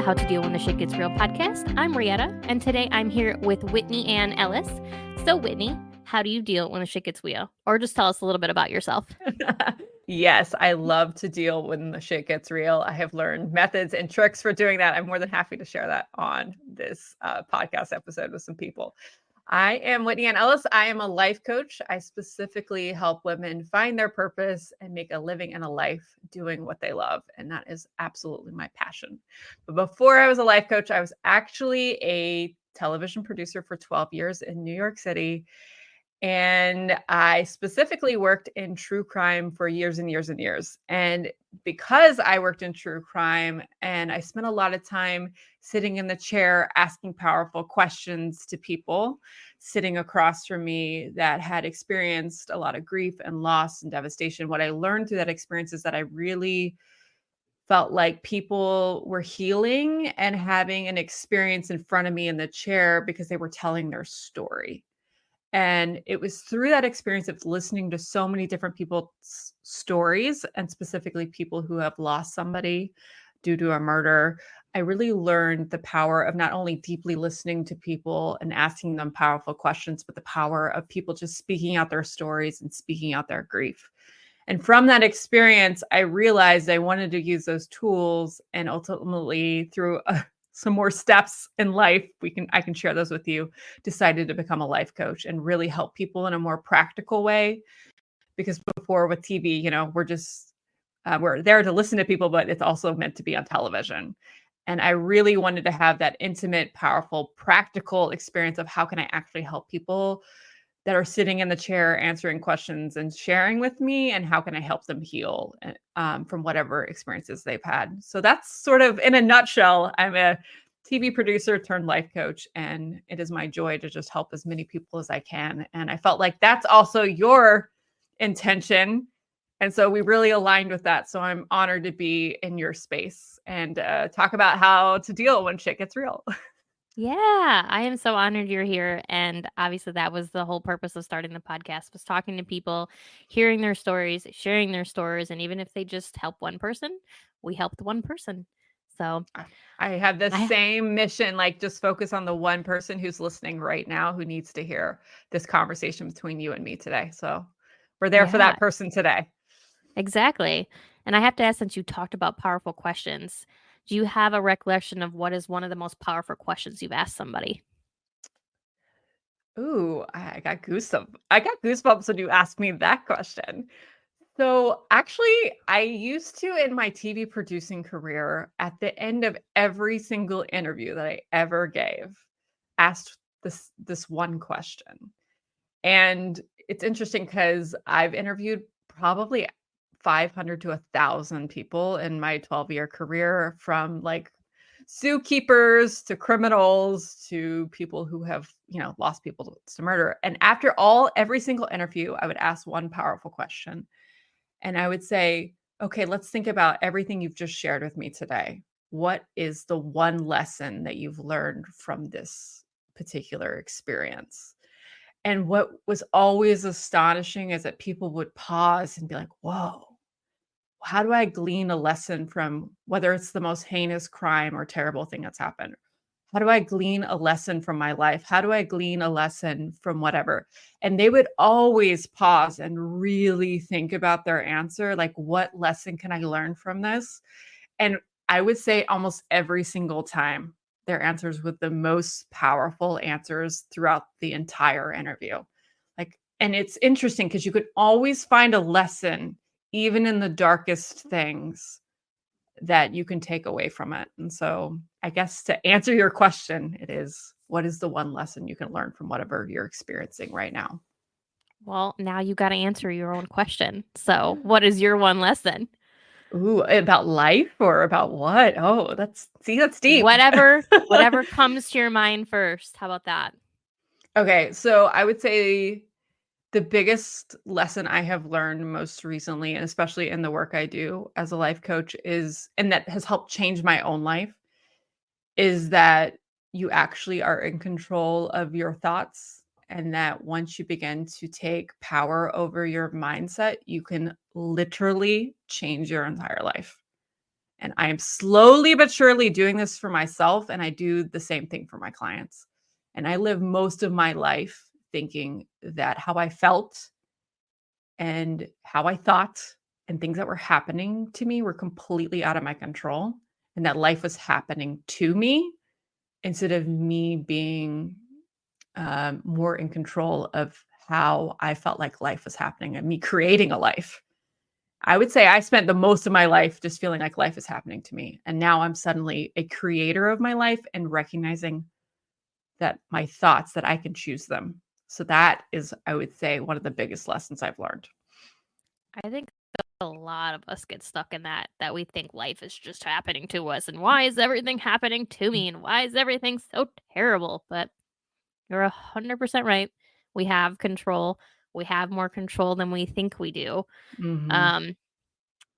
How to Deal When the Shit Gets Real podcast. I'm Rietta, and today I'm here with Whitney and Ellis. So, Whitney, how do you deal when the shit gets real? Or just tell us a little bit about yourself. Yes, I love to deal when the shit gets real. I have learned methods and tricks for doing that. I'm more than happy to share that on this podcast episode with some people. I am Whitney and Ellis. I am a life coach. I specifically help women find their purpose and make a living and a life doing what they love. And that is absolutely my passion. But before I was a life coach, I was actually a television producer for 12 years in New York City. And I specifically worked in true crime for years and years and years. And because I worked in true crime and I spent a lot of time sitting in the chair asking powerful questions to people sitting across from me that had experienced a lot of grief and loss and devastation, what I learned through that experience is that I really felt like people were healing and having an experience in front of me in the chair because they were telling their story. And it was through that experience of listening to so many different people's stories, and specifically people who have lost somebody due to a murder. I really learned the power of not only deeply listening to people and asking them powerful questions, but the power of people just speaking out their stories and speaking out their grief. And from that experience, I realized I wanted to use those tools, and ultimately through some more steps in life, I can share those with you, decided to become a life coach and really help people in a more practical way. Because before with TV, we're there to listen to people, but it's also meant to be on television. And I really wanted to have that intimate, powerful, practical experience of how can I actually help people that are sitting in the chair answering questions and sharing with me, and how can I help them heal from whatever experiences they've had. So that's sort of in a nutshell. I'm a TV producer turned life coach, and it is my joy to just help as many people as I can. And I felt like that's also your intention. And so we really aligned with that. So I'm honored to be in your space and talk about how to deal when shit gets real. Yeah, I am so honored you're here. And obviously, that was the whole purpose of starting the podcast, was talking to people, hearing their stories, sharing their stories. And even if they just help one person, we helped one person. So I have the I, same mission, like just focus on the one person who's listening right now who needs to hear this conversation between you and me today. So we're there for yeah, that person today. exactly. And I have to ask, since you talked about powerful questions, do you have a recollection of what is one of the most powerful questions you've asked somebody? Ooh, I got goosebumps. I got goosebumps when you asked me that question. So actually, I used to, in my TV producing career, at the end of every single interview that I ever gave, asked this one question. And it's interesting because I've interviewed probably 500 to 1,000 people in my 12-year career, from like zookeepers to criminals to people who have, lost people to murder. And after every single interview, I would ask one powerful question. And I would say, okay, let's think about everything you've just shared with me today. What is the one lesson that you've learned from this particular experience? And what was always astonishing is that people would pause and be like, whoa, how do I glean a lesson from whether it's the most heinous crime or terrible thing that's happened? How do I glean a lesson from my life? How do I glean a lesson from whatever? And they would always pause and really think about their answer. Like, what lesson can I learn from this? And I would say almost every single time, their answers were the most powerful answers throughout the entire interview. And it's interesting because you could always find a lesson, even in the darkest things, that you can take away from it. And so I guess to answer your question, it is, what is the one lesson you can learn from whatever you're experiencing right now? Well, now you got to answer your own question. So, what is your one lesson? Ooh, about life or about what? Oh, that's deep. Whatever comes to your mind first. How about that? Okay, so I would say the biggest lesson I have learned most recently, and especially in the work I do as a life coach, and that has helped change my own life, is that you actually are in control of your thoughts. And that once you begin to take power over your mindset, you can literally change your entire life. And I am slowly but surely doing this for myself. And I do the same thing for my clients. And I live most of my life thinking that how I felt and how I thought and things that were happening to me were completely out of my control, and that life was happening to me instead of me being more in control of how I felt like life was happening and me creating a life. I would say I spent the most of my life just feeling like life is happening to me. And now I'm suddenly a creator of my life and recognizing that my thoughts, that I can choose them. So that is, I would say, one of the biggest lessons I've learned. I think a lot of us get stuck in that we think life is just happening to us, and why is everything happening to me, and why is everything so terrible? But you're 100% right. We have control. We have more control than we think we do. Mhm. Um,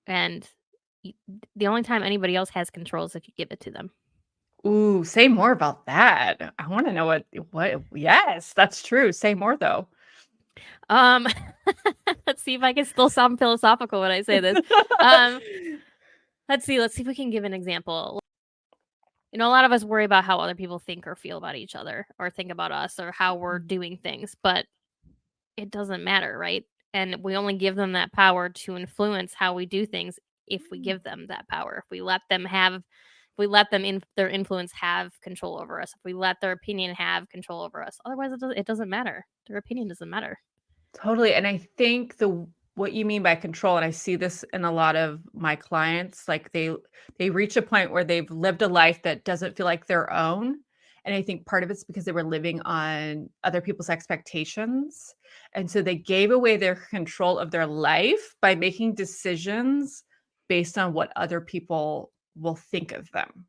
and y- the only time anybody else has control is if you give it to them. Ooh, say more about that. I wanna know what yes, that's true. Say more, though. Um, let's see if I can still sound philosophical when I say this. Um, let's see if we can give an example. A lot of us worry about how other people think or feel about each other, or think about us, or how we're doing things, but it doesn't matter, right? And we only give them that power to influence how we do things if we give them that power. If we let them have, if we let them in their influence have control over us. If we let their opinion have control over us. Otherwise, it doesn't matter. Their opinion doesn't matter. Totally, and I think what you mean by control, and I see this in a lot of my clients, like they reach a point where they've lived a life that doesn't feel like their own, and I think part of it's because they were living on other people's expectations, and so they gave away their control of their life by making decisions based on what other people will think of them.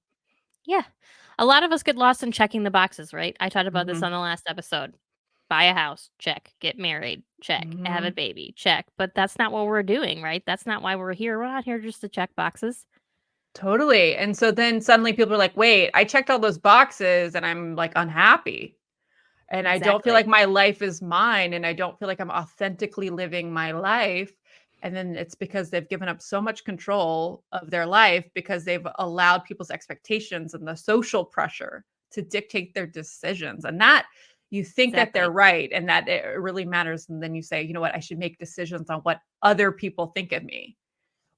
Yeah. A lot of us get lost in checking the boxes, right? I talked about this Mhm, on the last episode. Buy a house, check. Get married, check. Have a mhm. baby, check. But that's not what we're doing, right? That's not why we're here. We're not here just to check boxes. Totally, and so then suddenly people are like, "Wait, I checked all those boxes and I'm, like, unhappy." And I don't feel Exactly. like my life is mine, and I don't feel like I'm authentically living my life, and then it's because they've given up so much control of their life because they've allowed people's expectations and the social pressure to dictate their decisions, and that you think that they're Exactly. right and that it really matters, and then you say, "You know what? I should make decisions on what other people think of me,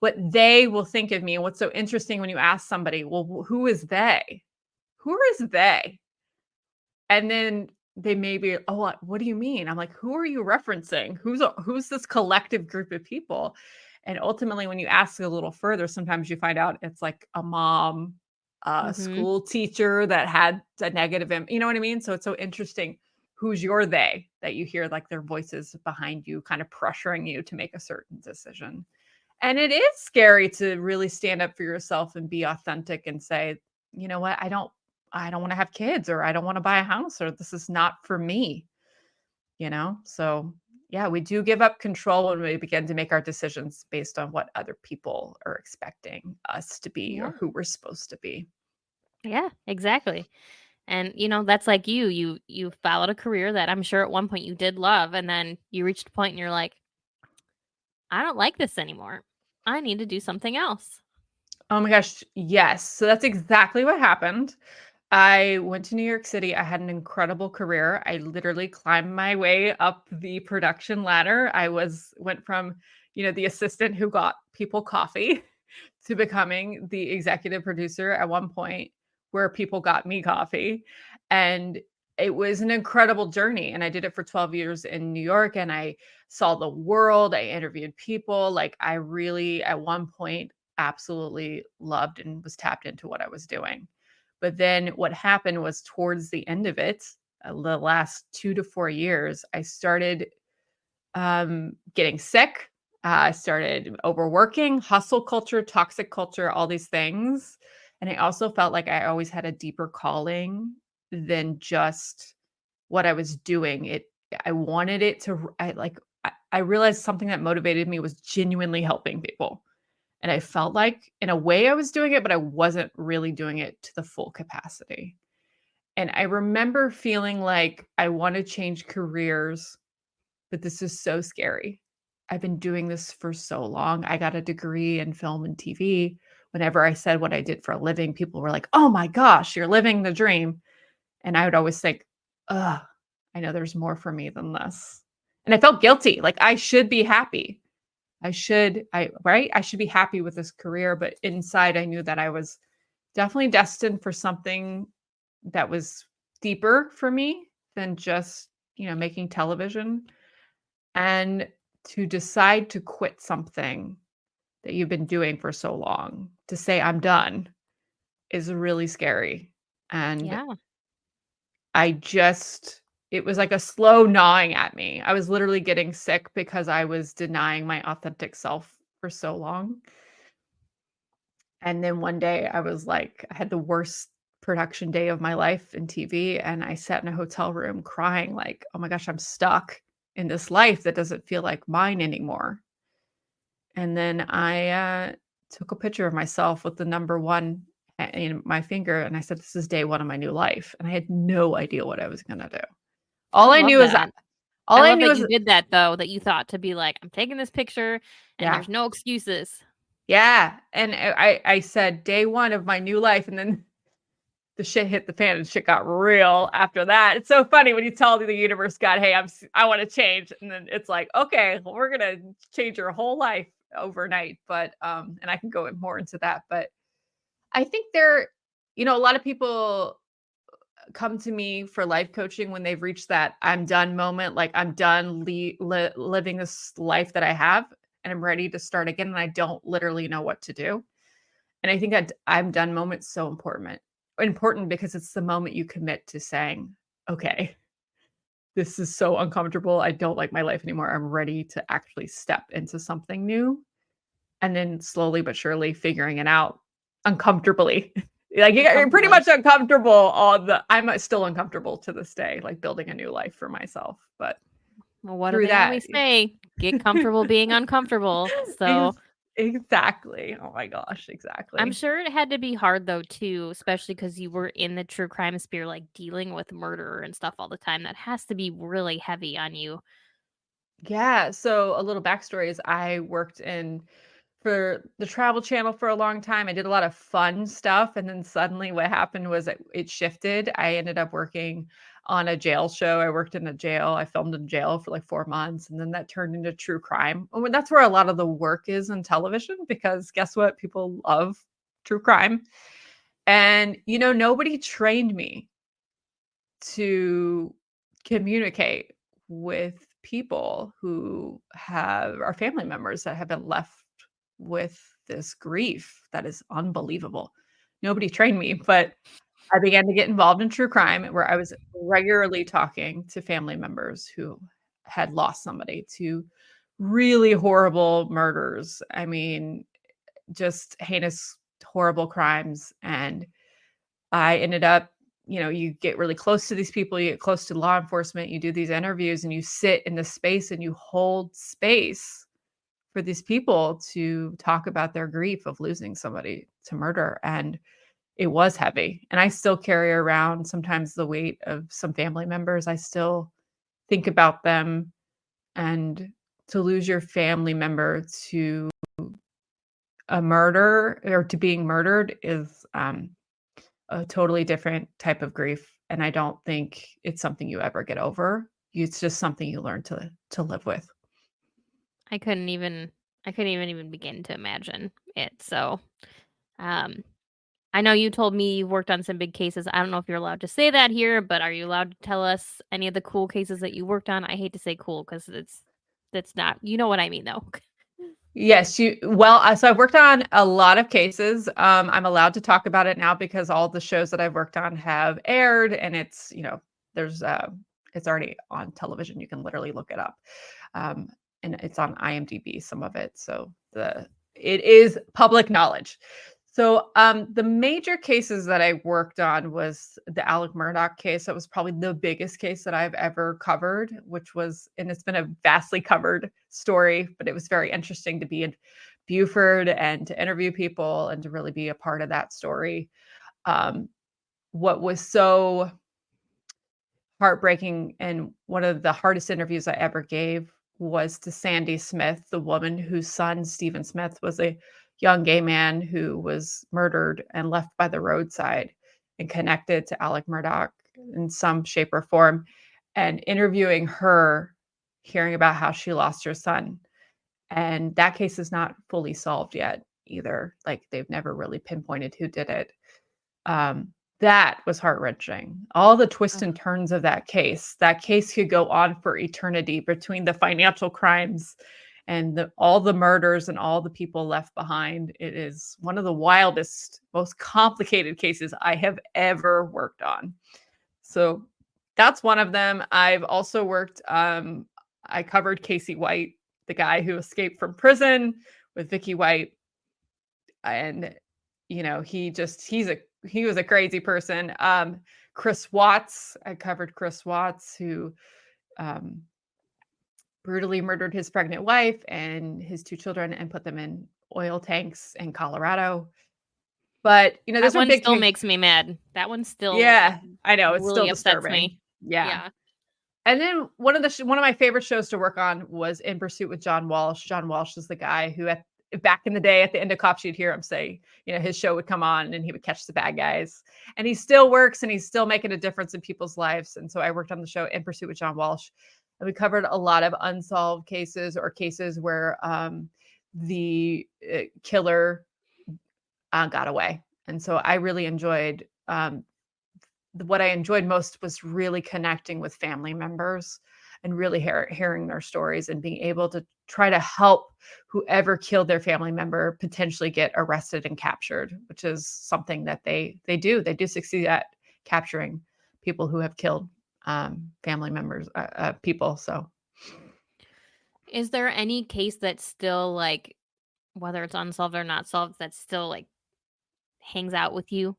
what they will think of me." And what's so interesting when you ask somebody, "Well, who is they? Who is they?" And then they may be, "Oh, what do you mean?" I'm like, "Who are you referencing? Who's this collective group of people?" And ultimately, when you ask a little further, sometimes you find out it's like a mom, a Mhm. school teacher that had a negative you know what I mean? So it's so interesting who's your they that you hear like their voices behind you kind of pressuring you to make a certain decision. And it is scary to really stand up for yourself and be authentic and say, "You know what? I don't wanna have kids, or I don't wanna buy a house, or this is not for me," you know? So, yeah, we do give up control when we begin to make our decisions based on what other people are expecting us to be or Yeah. who we're supposed to be. Yeah, exactly. And that's like you followed a career that I'm sure at one point you did love, and then you reached a point and you're like, I don't like this anymore. I need to do something else. Oh my gosh, yes. So that's exactly what happened. I went to New York City. I had an incredible career. I literally climbed my way up the production ladder. I went from, the assistant who got people coffee to becoming the executive producer at one point where people got me coffee. And it was an incredible journey. And I did it for 12 years in New York, and I saw the world. I interviewed people. Like, I really, at one point, absolutely loved and was tapped into what I was doing. But then what happened was towards the end of it, the last 2 to 4 years, I started, getting sick. I started overworking, hustle culture, toxic culture, all these things. And I also felt like I always had a deeper calling than just what I was doing. I wanted it to r I realized something that motivated me was genuinely helping people. And I felt like in a way I was doing it, but I wasn't really doing it to the full capacity. And I remember feeling like I want to change careers, but this is so scary. I've been doing this for so long. I got a degree in film and TV. whenever I said what I did for a living, people were like, "Oh my gosh, you're living the dream." And I would always think, "Ugh, I know there's more for me than this." And I felt guilty. Like I should be happy. Right? I should be happy with this career, but inside I knew that I was definitely destined for something that was deeper for me than just, making television. And to decide to quit something that you've been doing for so long, to say I'm done is really scary. And Yeah. I just it was like a slow gnawing at me. I was literally getting sick because I was denying my authentic self for so long. And then one day I was like, I had the worst production day of my life in TV. And I sat in a hotel room crying, like, oh my gosh, I'm stuck in this life that doesn't feel like mine anymore. And then I took a picture of myself with the number one in my finger. And I said, this is day one of my new life. And I had no idea what I was going to do. I All I love knew is that. all I I love knew that is you did that though, that you thought to be like, "I'm taking this picture and yeah. there's no excuses." Yeah. And I said day one of my new life. And then the shit hit the fan and shit got real after that. It's so funny when you tell the universe, God, hey, I want to change. And then it's like, okay, well, we're going to change your whole life overnight. But, and I can go more into that. But I think a lot of people come to me for life coaching when they've reached that I'm done moment. Like I'm done living this life that I have and I'm ready to start again. And I don't literally know what to do. And I think that I'm done moment's so important because it's the moment you commit to saying, okay, this is so uncomfortable. I don't like my life anymore. I'm ready to actually step into something new. And then slowly but surely figuring it out uncomfortably. Like you're pretty Uncomfortably. much uncomfortable on I'm still uncomfortable to this day, like building a new life for myself. But Well, what do through they that, always say? Get comfortable being uncomfortable. So, exactly. Oh my gosh, I'm exactly. sure it had to be hard though too, especially because you were in the true crime sphere, like dealing with murder and stuff all the time. That has to be really heavy on you. Yeah. So a little backstory is I worked in for the Travel Channel for a long time. I did a lot of fun stuff, and then suddenly what happened was it shifted. I ended up working on a jail show. I worked in a jail. I filmed in jail for like 4 months, and then that turned into true crime. And that's where a lot of the work is in television because guess what? People love true crime. And nobody trained me to communicate with people who are family members that have been left with this grief that is unbelievable. Nobody trained me, but I began to get involved in true crime where I was regularly talking to family members who had lost somebody to really horrible murders. I mean, just heinous, horrible crimes. And I ended up, you get really close to these people, you get close to law enforcement, you do these interviews and you sit in the space and you hold space for these people to talk about their grief of losing somebody to murder. And it was heavy. And I still carry around sometimes the weight of some family members. I still think about them, and to lose your family member to a murder or to being murdered is a totally different type of grief, and I don't think it's something you ever get over. It's just something you learn to live with. I couldn't even I couldn't even begin to imagine it. So, um I know you told me you worked on some big cases. I don't know if you're allowed to say that here, but are you allowed to tell us any of the cool cases that you worked on? I hate to say cool because that's not, you know what I mean though. Yes, so I've worked on a lot of cases. I'm allowed to talk about it now because all the shows that I've worked on have aired, and there's it's already on television. You can literally look it up. Um, and it's on IMDb, some of it. So it is public knowledge. So the major cases that I worked on was the Alec Murdaugh case. That was probably the biggest case that I've ever covered, and it's been a vastly covered story, but it was very interesting to be in Beaufort and to interview people and to really be a part of that story. Um, what was so heartbreaking and one of the hardest interviews I ever gave was to Sandy Smith, the woman whose son, Stephen Smith, was a young gay man who was murdered and left by the roadside and connected to Alec Murdaugh in some shape or form, and interviewing her, hearing about how she lost her son. And that case is not fully solved yet either. Like, they've never really pinpointed who did it. That was heart-wrenching. All the twists Ugh. and turns of that case. That case could go on for eternity, between the financial crimes and all the murders and all the people left behind. It is one of the wildest, most complicated cases I have ever worked on. So that's one of them. I've also worked, I covered Casey White, the guy who escaped from prison with Vicky White. And, he was a crazy person. Chris Watts, I covered Chris Watts, who um, brutally murdered his pregnant wife and his 2 children and put them in oil tanks in Colorado. But, That those are one big still cases. makes me mad. That one still Yeah, I know, it's still really upsets disturbing. me. Yeah. Yeah. And then one of my favorite shows to work on was In Pursuit with John Walsh. John Walsh is the guy who, back in the day, at the end of Cops, you'd hear him say, his show would come on and he would catch the bad guys. And he still works and he's still making a difference in people's lives. And so I worked on the show In Pursuit with John Walsh. And we covered a lot of unsolved cases, or cases where the killer got away. And so I really enjoyed, what I enjoyed most was really connecting with family members and really hearing their stories and being able to try to help whoever killed their family member potentially get arrested and captured, which is something that they do. They do succeed at capturing people who have killed family members, people. So Is there any case that's still like, whether it's unsolved or not solved, that still like hangs out with you?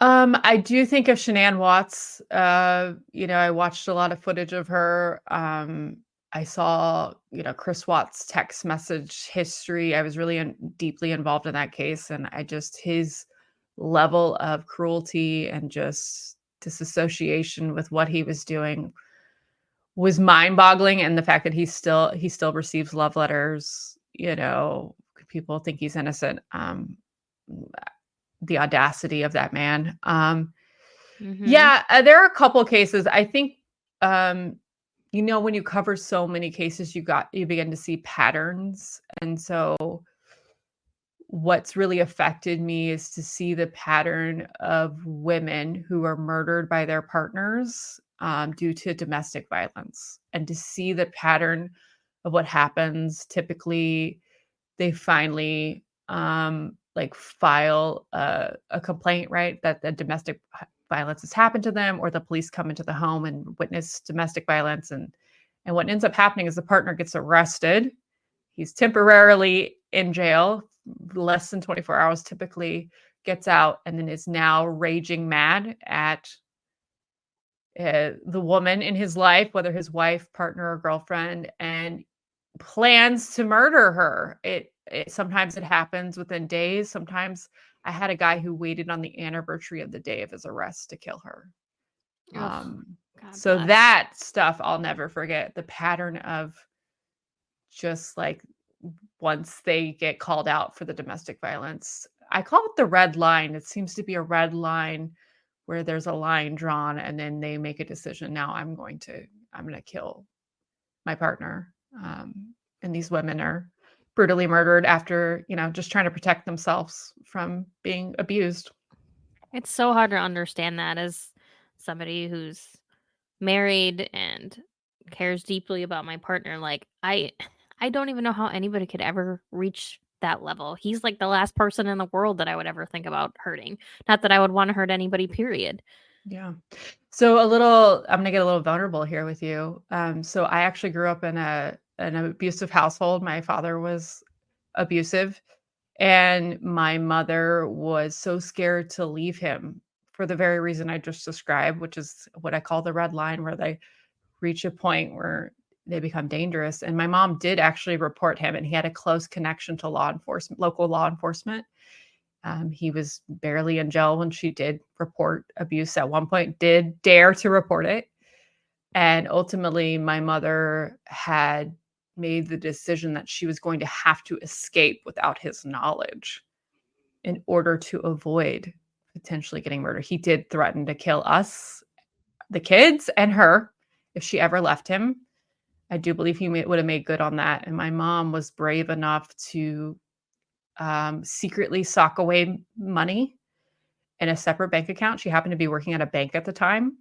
I do think of Shanann Watts. I watched a lot of footage of her. I saw, Chris Watts' text message history. I was really deeply involved in that case, and his level of cruelty and just disassociation with what he was doing was mind-boggling. And the fact that he still receives love letters, people think he's innocent. The audacity of that man. Mhm. Yeah, there are a couple cases. I think, when you cover so many cases, you begin to see patterns. And so what's really affected me is to see the pattern of women who are murdered by their partners due to domestic violence, and to see the pattern of what happens. Typically, they finally file a complaint, right? That the domestic violence has happened to them, or the police come into the home and witness domestic violence. And what ends up happening is the partner gets arrested. He's temporarily in jail, less than 24 hours typically, gets out, and then is now raging mad at the woman in his life, whether his wife, partner, or girlfriend, and plans to murder her. Sometimes it happens within days. Sometimes I had a guy who waited on the anniversary of the day of his arrest to kill her. Ugh. Um, God so bless. that stuff I'll never forget. The pattern of just like, once they get called out for the domestic violence, I call it the red line. It seems to be a red line where there's a line drawn, and then they make a decision. Now I'm going to kill my partner. And these women are brutally murdered after, just trying to protect themselves from being abused. It's so hard to understand that as somebody who's married and cares deeply about my partner. Like, I don't even know how anybody could ever reach that level. He's like the last person in the world that I would ever think about hurting. Not that I would want to hurt anybody, period. Yeah. So I'm gonna get a little vulnerable here with you. So I actually grew up in an abusive household. My father was abusive, and my mother was so scared to leave him for the very reason I just described, which is what I call the red line, where they reach a point where they become dangerous. And my mom did actually report him, and he had a close connection to local law enforcement. He was barely in jail when she did report abuse at one point, did dare to report it. And ultimately, my mother had made the decision that she was going to have to escape without his knowledge in order to avoid potentially getting murdered. He did threaten to kill us, the kids, and her if she ever left him. I do believe he would have made good on that. And my mom was brave enough to secretly sock away money in a separate bank account. She happened to be working at a bank at the time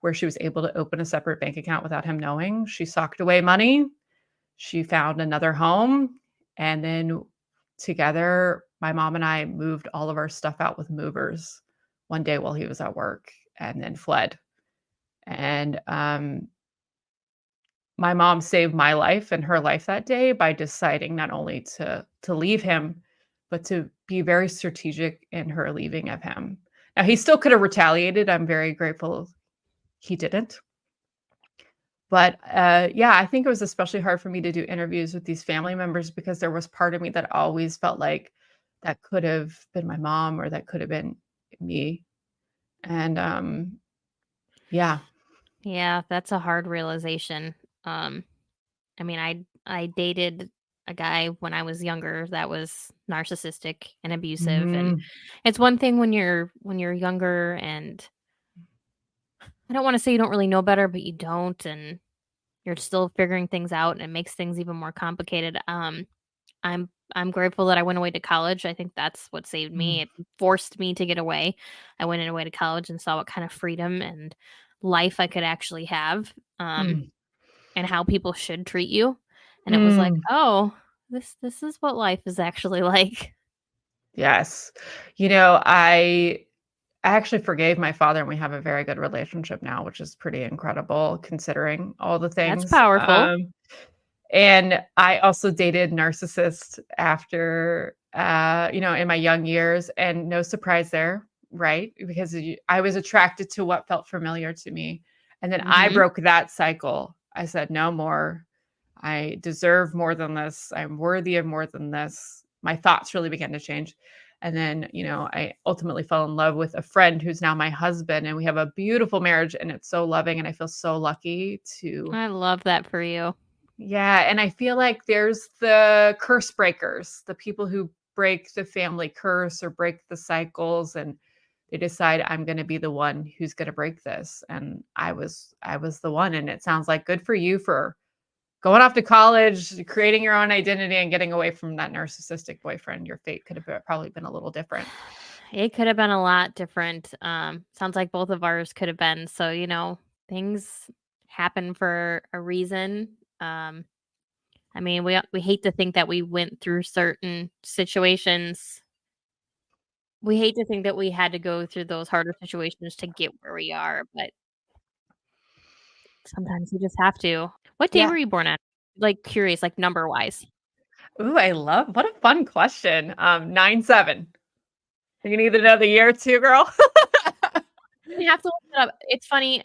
where she was able to open a separate bank account without him knowing. She socked away money. She found another home. And then together, my mom and I moved all of our stuff out with movers one day while he was at work and then fled. And my mom saved my life and her life that day by deciding not only to leave him, but to be very strategic in her leaving of him. Now, he still could have retaliated. I'm very grateful he didn't. But yeah, I think it was especially hard for me to do interviews with these family members because there was part of me that always felt like that could have been my mom or that could have been me. And yeah. Yeah, that's a hard realization. I mean, I dated a guy when I was younger that was narcissistic and abusive, and Mm, it's one thing when you're younger, and I don't want to say you don't really know better, but you don't, and you're still figuring things out, and it makes things even more complicated. I'm grateful that I went away to college. I think that's what saved me. mm, It forced me to get away. I went away to college and saw what kind of freedom and life I could actually have. mm, And how people should treat you. And it was like, mm. "Oh, this is what life is actually like." Yes. You know, I actually forgave my father, and we have a very good relationship now, which is pretty incredible considering all the That's things. powerful. And I also dated narcissists after, in my young years, and no surprise there, right? Because I was attracted to what felt familiar to me. And then I Mhm. broke that cycle. I said, no more. I deserve more than this. I'm worthy of more than this. My thoughts really began to change. And then, I ultimately fell in love with a friend who's now my husband, and we have a beautiful marriage, and it's so loving. And I feel so lucky to, I love that for you. yeah. And I feel like there's the curse breakers, the people who break the family curse or break the cycles, and they decide I'm going to be the one who's going to break this. And I was the one. And it sounds like good for you for going off to college, creating your own identity, and getting away from that narcissistic boyfriend. Your fate could have probably been a little different. It could have been a lot different. Sounds like both of ours could have been. So, things happen for a reason. Um, I mean, we hate to think that we went through certain situations. We hate to think that we had to go through those harder situations to get where we are, but sometimes you just have to. What day Yeah. were you born on? Like, curious, like, number-wise. Ooh, I love what a fun question. 9/7. You can either know the year too, girl. You have to look it up. It's funny,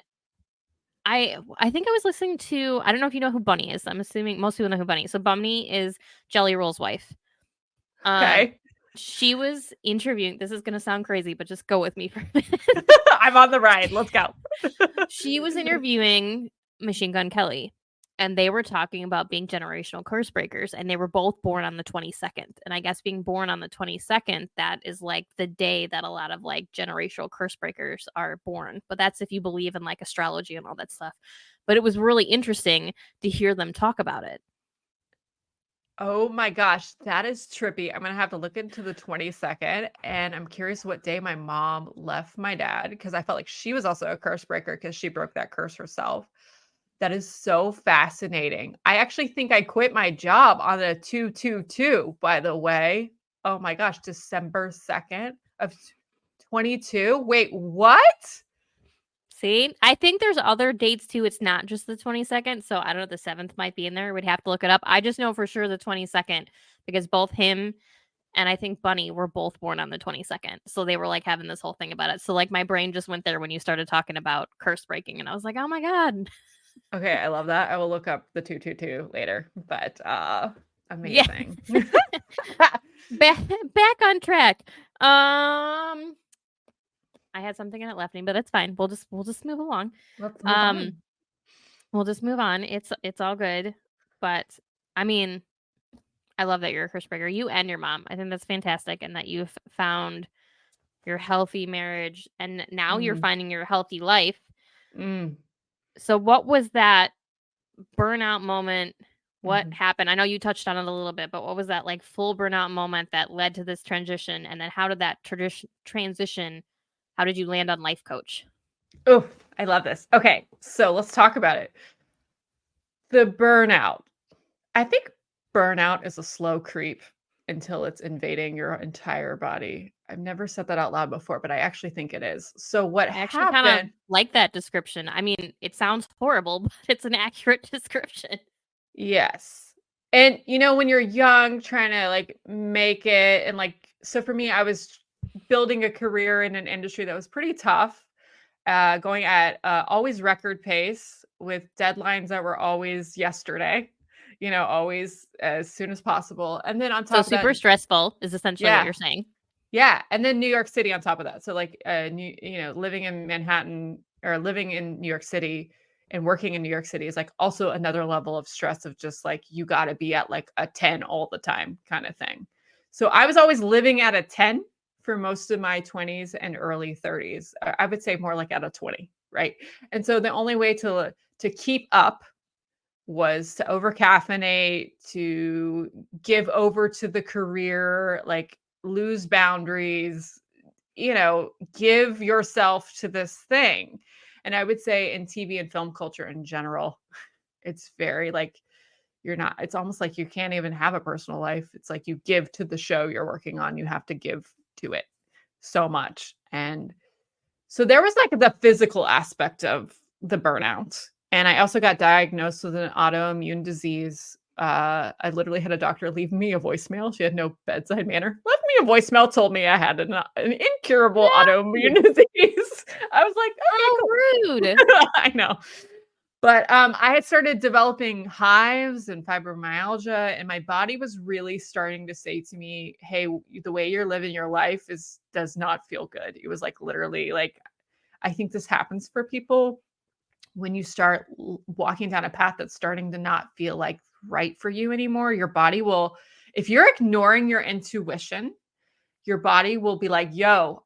I think I was listening to I don't know if you know who Bunny is. I'm assuming most people know who Bunny is. So Bunny is Jelly Roll's wife. Um, Okay. she was interviewing this is gonna sound crazy, but just go with me for a minute. I'm on the ride. Let's go. She was interviewing Machine Gun Kelly, and they were talking about being generational curse breakers, and they were both born on the 22nd. And I guess being born on the 22nd, that is like the day that a lot of like generational curse breakers are born. But that's if you believe in like astrology and all that stuff. But it was really interesting to hear them talk about it. Oh my gosh, that is trippy. I'm gonna have to look into the 22nd, and I'm curious what day my mom left my dad because I felt like she was also a curse breaker because she broke that curse herself. That is so fascinating. I actually think I quit my job on a 222, by the way. Oh my gosh, December 2nd of 22. Wait, what? See, I think there's other dates too. It's not just the 22nd. So I don't know. The 7th might be in there. We'd have to look it up. I just know for sure the 22nd because both him and I think Bunny were both born on the 22nd. So they were like having this whole thing about it. So like my brain just went there when you started talking about curse breaking and I was like, "Oh my god." Okay, I love that. I will look up the 222 later, but Yeah. amazing. back on track. I had something and it left me, but it's fine. We'll just move along. Let's move Um on. we'll just move on. It's all good. But I mean, I love that you're a Chris Breaker, you and your mom. I think that's fantastic, and that you've found your healthy marriage, and now you're Mm, finding your healthy life. mm, So what was that burnout moment? What mhm. happened? I know you touched on it a little bit, but what was that like full burnout moment that led to this transition? And then how did that transition, how did you land on life coach? Oh, I love this. Okay, so let's talk about it. The burnout. I think burnout is a slow creep until it's invading your entire body. I've never said that out loud before, but I actually think it is. So what I actually kind of happened. like that description. I mean, it sounds horrible, but it's an accurate description. Yes. And, when you're young, trying to, like, make it and, like so for me, I was building a career in an industry that was pretty tough, going at, always record pace with deadlines that were always yesterday, always as soon as possible, and then on So top of that. super stressful is essentially what Yeah. you're saying. Yeah, and then New York City on top of that. So, like, living in Manhattan or living in New York City and working in New York City is, like, also another level of stress of just, like, you gotta be at, like, a 10 all the time kinda thing. So, I was always living at a 10 for most of my 20s and early 30s. I would say more like at a 20, right? And so the only way to keep up was to overcaffeinate, to give over to the career, like lose boundaries, give yourself to this thing. And I would say in TV and film culture in general, it's very like it's almost like you can't even have a personal life. It's like you give to the show you're working on, you have to give to it so much. And so there was like the physical aspect of the burnout. And I also got diagnosed with an autoimmune disease. I literally had a doctor leave me a voicemail. She had no bedside manner. Left me a voicemail, told me I had an incurable No, autoimmune disease. I was like, okay, how cool. rude. I know. But I had started developing hives and fibromyalgia, and my body was really starting to say to me, "Hey, the way you're living your life does not feel good." It was like literally like I think this happens for people when you start walking down a path that's starting to not feel like right for you anymore. Your body will, if you're ignoring your intuition, your body will be like, "Yo,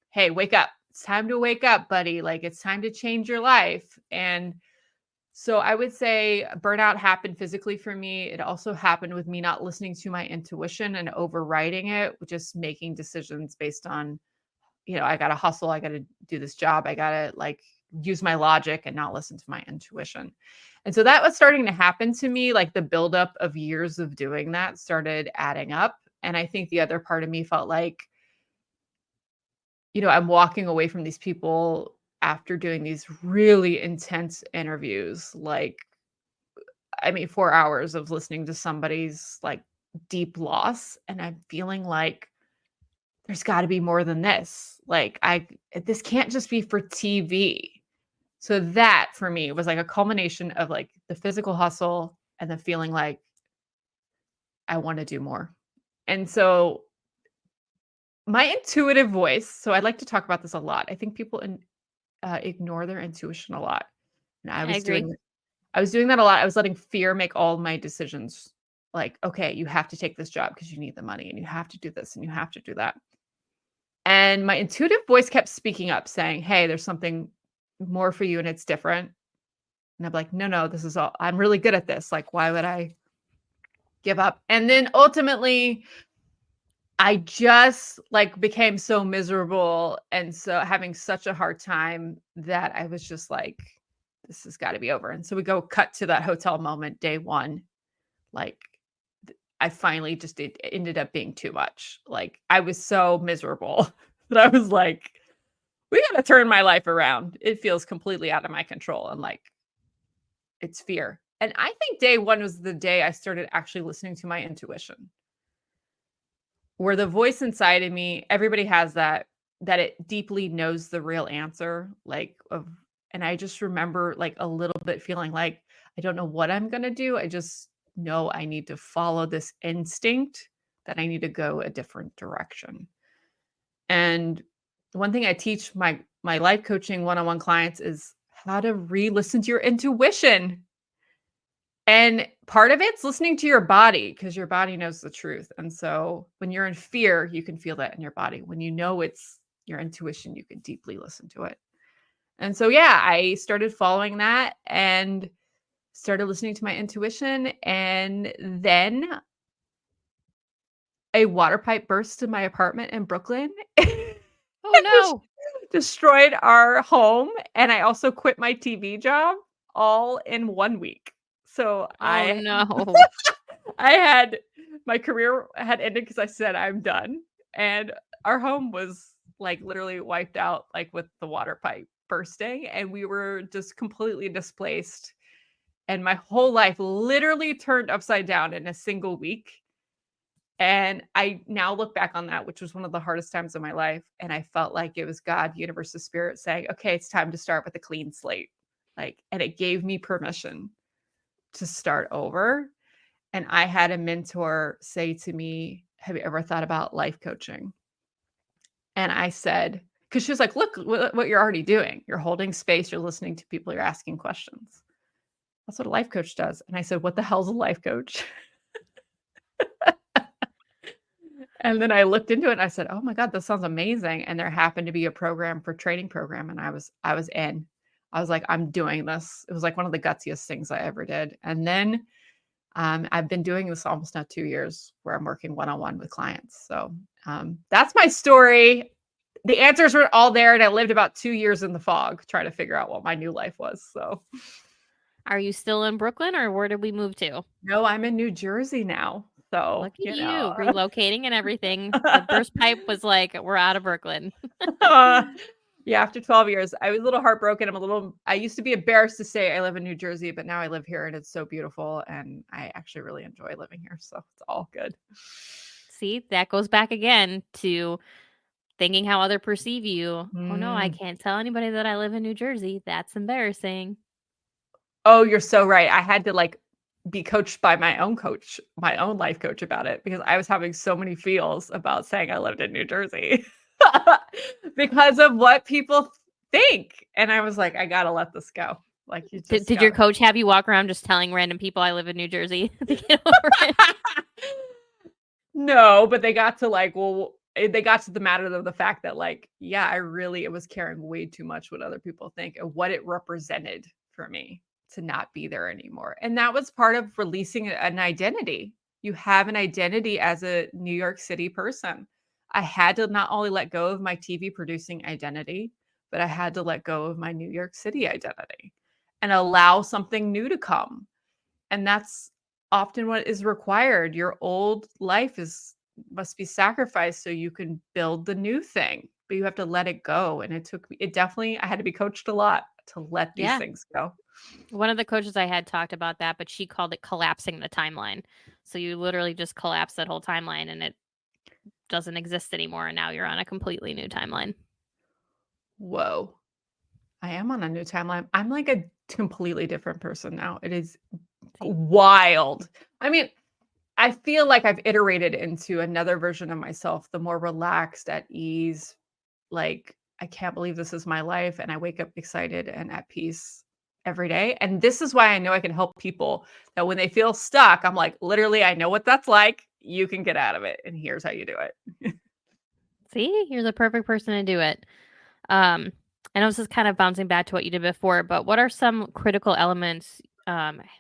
hey, wake up. It's time to wake up, buddy. Like it's time to change your life." And so I would say burnout happened physically for me. It also happened with me not listening to my intuition and overriding it, just making decisions based on, I got to hustle. I got to do this job. I got to like use my logic and not listen to my intuition. And so that was starting to happen to me. Like the buildup of years of doing that started adding up. And I think the other part of me felt like, I'm walking away from these people after doing these really intense interviews. Like, I mean, 4 hours of listening to somebody's like deep loss. And I'm feeling like, there's gotta be more than this. Like, this can't just be for TV. So that for me was like a culmination of like the physical hustle and the feeling like I wanna do more. And so my intuitive voice, so I'd like to talk about this a lot. I think people ignore their intuition a lot. And I agree. I was doing that a lot. I was letting fear make all my decisions. Like, okay, you have to take this job because you need the money and you have to do this and you have to do that. And my intuitive voice kept speaking up saying, "Hey, there's something more for you and it's different." And I'm like, "No, no, this is all I'm really good at this. Like, why would I give up?" And then ultimately, I just like became so miserable and so having such a hard time that I was just like, this has got to be over. And so we go cut to that hotel moment, day one. Like, I finally just it ended up being too much. Like, I was so miserable that I was like, we got to turn my life around. It feels completely out of my control. And like, it's fear. And I think day one was the day I started actually listening to my intuition, where the voice inside of me, everybody has that it deeply knows the real answer. And I just remember like a little bit feeling like, I don't know what I'm going to do. I just know I need to follow this instinct that I need to go a different direction. And one thing I teach my life coaching one-on-one clients is how to re-listen to your intuition. And part of it's listening to your body because your body knows the truth. And so when you're in fear, you can feel that in your body. When you know it's your intuition, you can deeply listen to it. And so, yeah, I started following that and started listening to my intuition. And then a water pipe burst in my apartment in Brooklyn and Oh just no. destroyed our home. And I also quit my TV job all in 1 week. So Oh I no. I had my career had ended because I said I'm done. And our home was like literally wiped out, like with the water pipe bursting. And we were just completely displaced. And my whole life literally turned upside down in a single week. And I now look back on that, which was one of the hardest times of my life. And I felt like it was God, universe, the spirit saying, okay, it's time to start with a clean slate. Like, and it gave me permission to start over. And I had a mentor say to me, have you ever thought about life coaching? And I said, because she was like, look what you're already doing. You're holding space, you're listening to people, you're asking questions. That's what a life coach does. And I said, what the hell's a life coach? And then I looked into it and I said, "Oh my god, this sounds amazing." And there happened to be a program for training program and I was in. I was like, "I'm doing this." It was like one of the gutsiest things I ever did. And then I've been doing this almost now 2 years where I'm working one-on-one with clients. So that's my story. The answers were all there and I lived about 2 years in the fog trying to figure out what my new life was. So Are you still in Brooklyn or where did we move to? no, I'm in New Jersey now. So, Look at you relocating and everything. The burst pipe was like, we're out of Brooklyn. Yeah, after 12 years, I was a little heartbroken. I used to be embarrassed to say I live in New Jersey, but now I live here and it's so beautiful. And I actually really enjoy living here. So it's all good. See, that goes back again to thinking how other perceive you. Oh no, I Mm. can't tell anybody that I live in New Jersey. That's embarrassing. Oh, you're so right. I had to like be coached by my own coach, my own life coach about it because I was having so many feels about saying I lived in New Jersey because of what people think. And I was like, I got to let this go. Like, you Did, just did your got coach have you walk around just telling random people I live in New Jersey to get over it? No, but they got to like, they got to the matter of the fact that like, yeah, it was caring way too much what other people think and what it represented for me to not be there anymore. And that was part of releasing an identity. You have an identity as a New York City person. I had to not only let go of my TV producing identity, but I had to let go of my New York City identity and allow something new to come. And that's often what is required. Your old life must be sacrificed so you can build the new thing, but you have to let it go. And it definitely, I had to be coached a lot to let these Yeah. things go. One of the coaches I had talked about that, but she called it collapsing the timeline. So you literally just collapse that whole timeline and it doesn't exist anymore. And now you're on a completely new timeline. Whoa. I am on a new timeline. I'm like a completely different person now. It is See? wild. I mean, I feel like I've iterated into another version of myself, the more relaxed, at ease, like, I can't believe this is my life, and I wake up excited and at peace every day, and this is why I know I can help people, that when they feel stuck, I'm like, "Literally, I know what that's like. You can get out of it, and here's how you do it." See, you're the perfect person to do it. Um, I know this is kind of bouncing back to what you did before, but what are some critical elements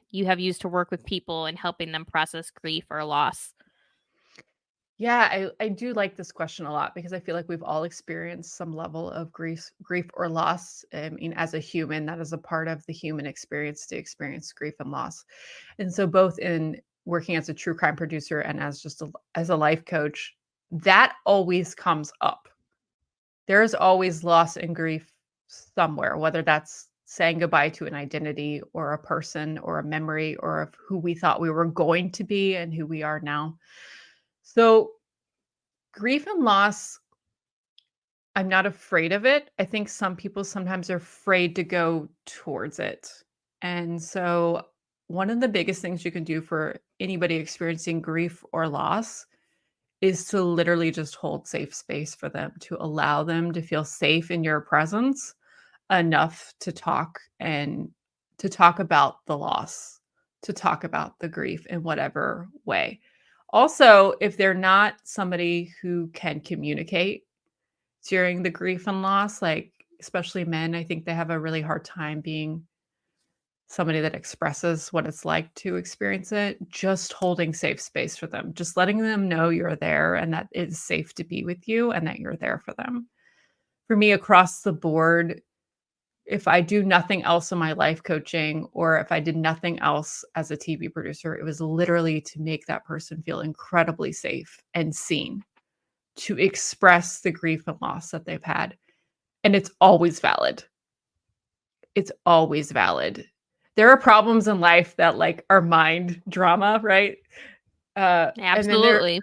you have used to work with people and helping them process grief or loss? Yeah, I do like this question a lot because I feel like we've all experienced some level of grief or loss. I mean, as a human, that is a part of the human experience to experience grief and loss. And so both in working as a true crime producer and as as a life coach, that always comes up. There is always loss and grief somewhere, whether that's saying goodbye to an identity or a person or a memory or of who we thought we were going to be and who we are now. So grief and loss, I'm not afraid of it. I think some people sometimes are afraid to go towards it. And so, one of the biggest things you can do for anybody experiencing grief or loss is to literally just hold safe space for them, to allow them to feel safe in your presence enough to talk and to talk about the loss, to talk about the grief in whatever way. Also, if they're not somebody who can communicate during the grief and loss, like especially men, I think they have a really hard time being somebody that expresses what it's like to experience it, just holding safe space for them, just letting them know you're there and that it's safe to be with you and that you're there for them. For me, across the board, if I do nothing else in my life coaching or if I did nothing else as a TV producer, it was literally to make that person feel incredibly safe and seen, to express the grief and loss that they've had. And it's always valid. It's always valid. There are problems in life that like are mind drama, right? And then there Absolutely.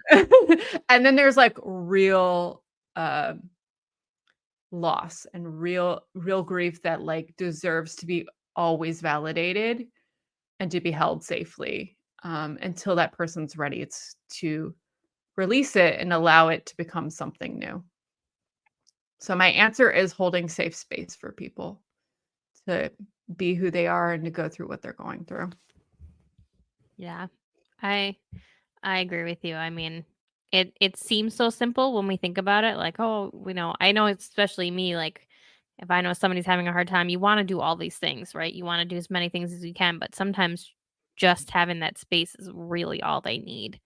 and then there's like real loss and real grief that like deserves to be always validated and to be held safely until that person's ready to release it and allow it to become something new. So my answer is holding safe space for people to be who they are and to go through what they're going through. Yeah. I I agree with you. I mean, it seems so simple when we think about it. Like, oh, I know especially me, like if I know somebody's having a hard time, you want to do all these things, right? You want to do as many things as you can, but sometimes just having that space is really all they need.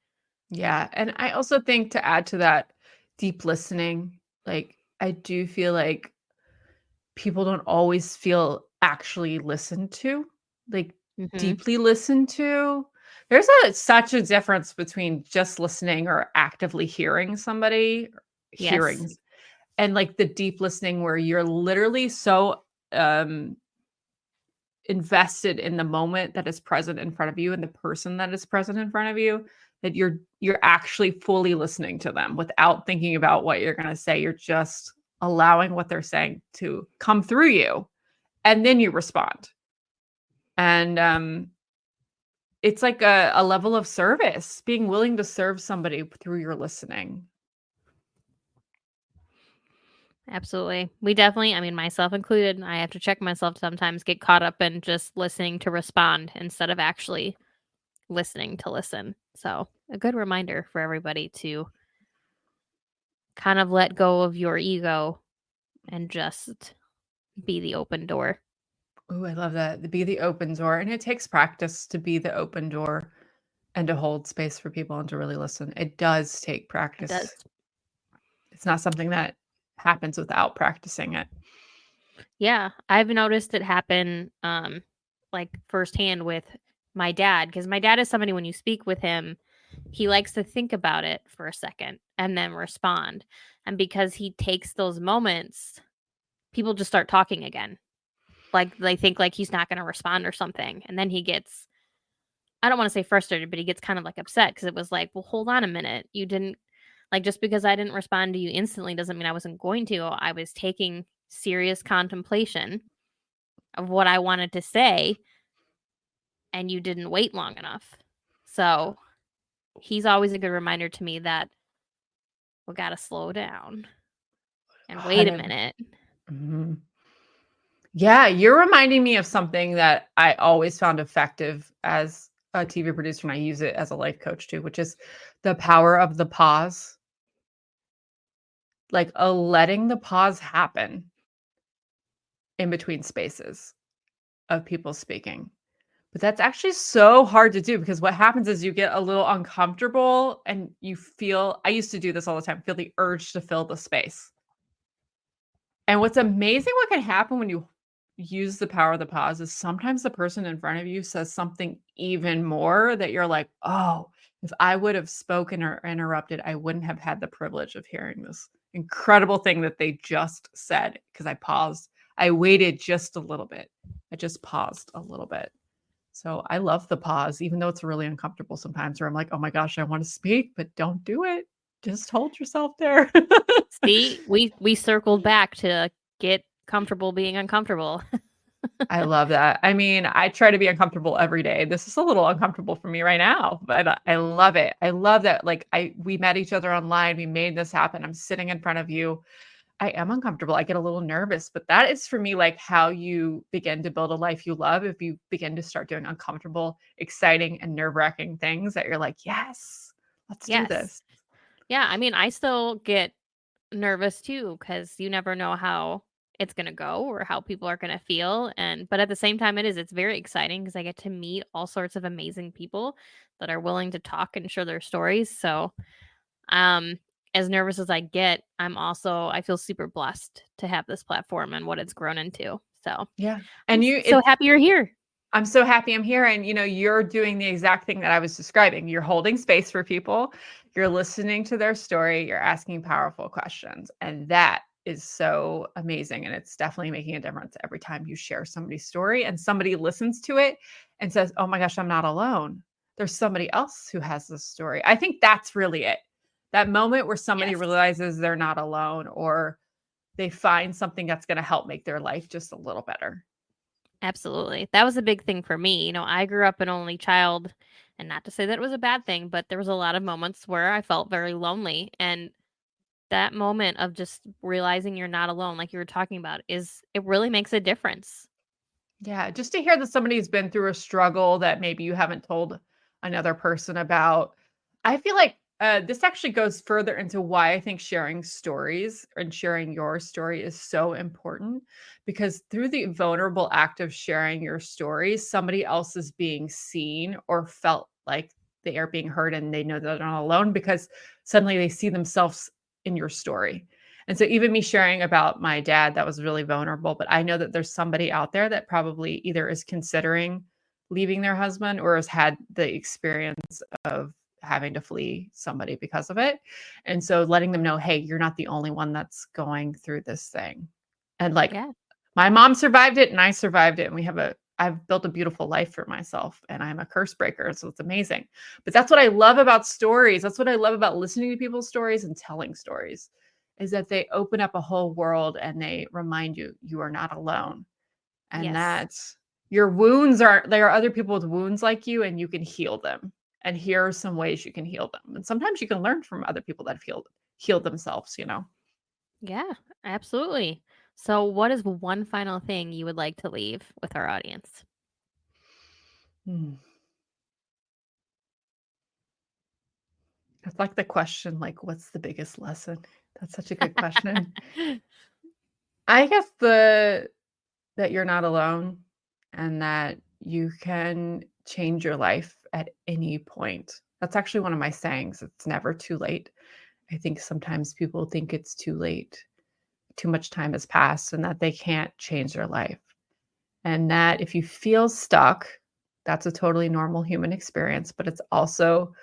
Yeah, and I also think to add to that, deep listening, like I do feel like people don't always feel actually listened to, like Mhm. deeply listened to. There's such a difference between just listening or actively hearing somebody, Yes. hearing, and like the deep listening where you're literally so invested in the moment that is present in front of you and the person that is present in front of you that you're actually fully listening to them without thinking about what you're going to say. You're just allowing what they're saying to come through you and then you respond. And it's like a level of service, being willing to serve somebody through your listening. Absolutely. We definitely, I mean, myself included, I have to check myself sometimes, get caught up in just listening to respond instead of actually listening to listen. So, a good reminder for everybody to kind of let go of your ego and just be the open door. Oh, I love that. Be the open door. And it takes practice to be the open door and to hold space for people and to really listen. It does take It does. practice. It's not something that happens without practicing it. Yeah, I've noticed it happen like firsthand with my dad because my dad is somebody when you speak with him, he likes to think about it for a second and then respond. And because he takes those moments, people just start talking again. Like they think like he's not going to respond or something. And then he gets I don't want to say frustrated, but he gets kind of like upset because it was like, well, hold on a minute. You didn't like just because I didn't respond to you instantly doesn't mean I wasn't going to. I was taking serious contemplation of what I wanted to say and you didn't wait long enough. So he's always a good reminder to me that we got to slow down and wait a 100. minute. Mhm. Yeah, you're reminding me of something that I always found effective as a TV producer, and I use it as a life coach too, which is the power of the pause, like letting the pause happen in between spaces of people speaking. But that's actually so hard to do because what happens is you get a little uncomfortable and you feel, I used to do this all the time, feel the urge to fill the space. And what's amazing what can happen when you use the power of the pause is sometimes the person in front of you says something even more that you're like, "Oh, if I would have spoken or interrupted, I wouldn't have had the privilege of hearing this incredible thing that they just said because I paused. I waited just a little bit. I just paused a little bit." So I love the pause, even though it's really uncomfortable sometimes where I'm like, "Oh my gosh, I want to speak, but don't do it. Just hold yourself there." See, we circled back to get comfortable being uncomfortable. I love that. I mean, I try to be uncomfortable every day. This is a little uncomfortable for me right now, but I love it. I love that. Like we met each other online. We made this happen. I'm sitting in front of you. I am uncomfortable. I get a little nervous, but that is for me like how you begin to build a life you love. If you begin to start doing uncomfortable, exciting, and nerve-wracking things that you're like, yes, let's do Yes. this. Yeah, I mean, I still get nervous too because you never know how it's going to go or how people are going to feel, and but at the same time it's very exciting because I get to meet all sorts of amazing people that are willing to talk and share their stories. So um as nervous as I get, I feel super blessed to have this platform and what it's grown into. So Yeah. I'm And you so it's happy you're here. I'm so happy I'm here. And, you're doing the exact thing that I was describing. You're holding space for people, you're listening to their story, you're asking powerful questions. And that is so amazing. And it's definitely making a difference every time you share somebody's story and somebody listens to it and says, oh my gosh, I'm not alone. There's somebody else who has this story. I think that's really it. That moment where somebody Yes. realizes they're not alone or they find something that's going to help make their life just a little better. Absolutely. That was a big thing for me. I grew up an only child, and not to say that it was a bad thing, but there was a lot of moments where I felt very lonely. And that moment of just realizing you're not alone, like you were talking about, it really makes a difference. Yeah, just to hear that somebody's been through a struggle that maybe you haven't told another person about. I feel like this actually goes further into why I think sharing stories and sharing your story is so important because through the vulnerable act of sharing your story, somebody else is being seen or felt like they are being heard and they know they're not alone because suddenly they see themselves in your story. And so even me sharing about my dad, that was really vulnerable, but I know that there's somebody out there that probably either is considering leaving their husband or has had the experience of having to flee somebody because of it. And so letting them know, hey, you're not the only one that's going through this thing. And like Yeah. my mom survived it and I survived it. And I've built a beautiful life for myself and I'm a curse breaker. So it's amazing. But that's what I love about stories. That's what I love about listening to people's stories and telling stories is that they open up a whole world and they remind you you are not alone and Yes. that your wounds are there are other people with wounds like you and you can heal them. And here are some ways you can heal them. And sometimes you can learn from other people that have healed themselves. Yeah, absolutely. So, what is one final thing you would like to leave with our audience? Hmm. It's like the question, like, what's the biggest lesson? That's such a good question. I guess that you're not alone and that you can change your life at any point. That's actually one of my sayings. It's never too late. I think sometimes people think it's too late, too much time has passed, and that they can't change their life. And that if you feel stuck, that's a totally normal human experience, but it's also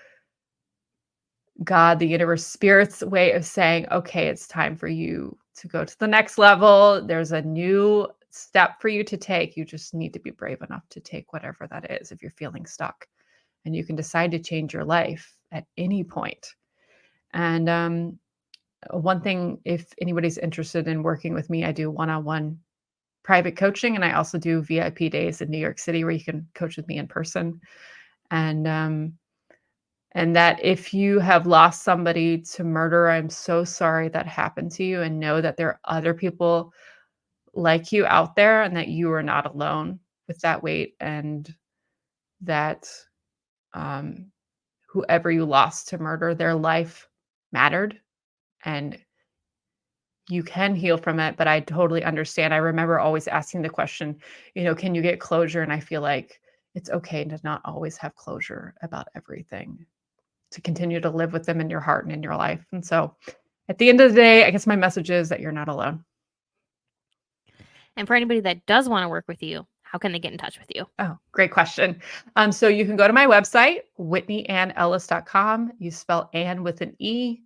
God, the universe, spirit's way of saying, okay, it's time for you to go to the next level. There's a new step for you to take. You just need to be brave enough to take whatever that is if you're feeling stuck. And you can decide to change your life at any point. And one thing, if anybody's interested in working with me, I do one-on-one private coaching, and I also do VIP days in New York City where you can coach with me in person. And that if you have lost somebody to murder, I'm so sorry that happened to you, and know that there are other people like you out there and that you are not alone with that weight, and that um, whoever you lost to murder, their life mattered and you can heal from it. But I totally understand. I remember always asking the question, can you get closure? And I feel like it's okay to not always have closure about everything, to continue to live with them in your heart and in your life. And so at the end of the day, I guess my message is that you're not alone. And for anybody that does want to work with you, how can they get in touch with you? Oh, great question. So you can go to my website, whitneyannellis.com. You spell Ann with an E.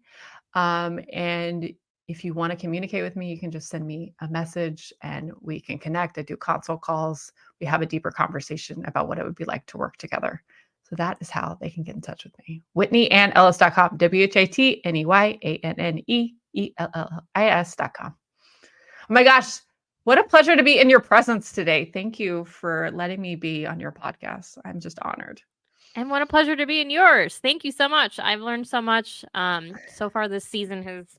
And if you want to communicate with me, you can just send me a message and we can connect. I do consult calls. We have a deeper conversation about what it would be like to work together. So that is how they can get in touch with me. WhitneyAnnEllis.com, WhitneyAnnEllis.com. Oh my gosh, what a pleasure to be in your presence today. Thank you for letting me be on your podcast. I'm just honored. And what a pleasure to be in yours. Thank you so much. I've learned so much. So far this season has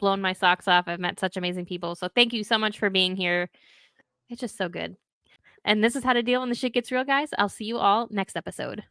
blown my socks off. I've met such amazing people. So thank you so much for being here. It's just so good. And this is how to deal when the shit gets real, guys. I'll see you all next episode.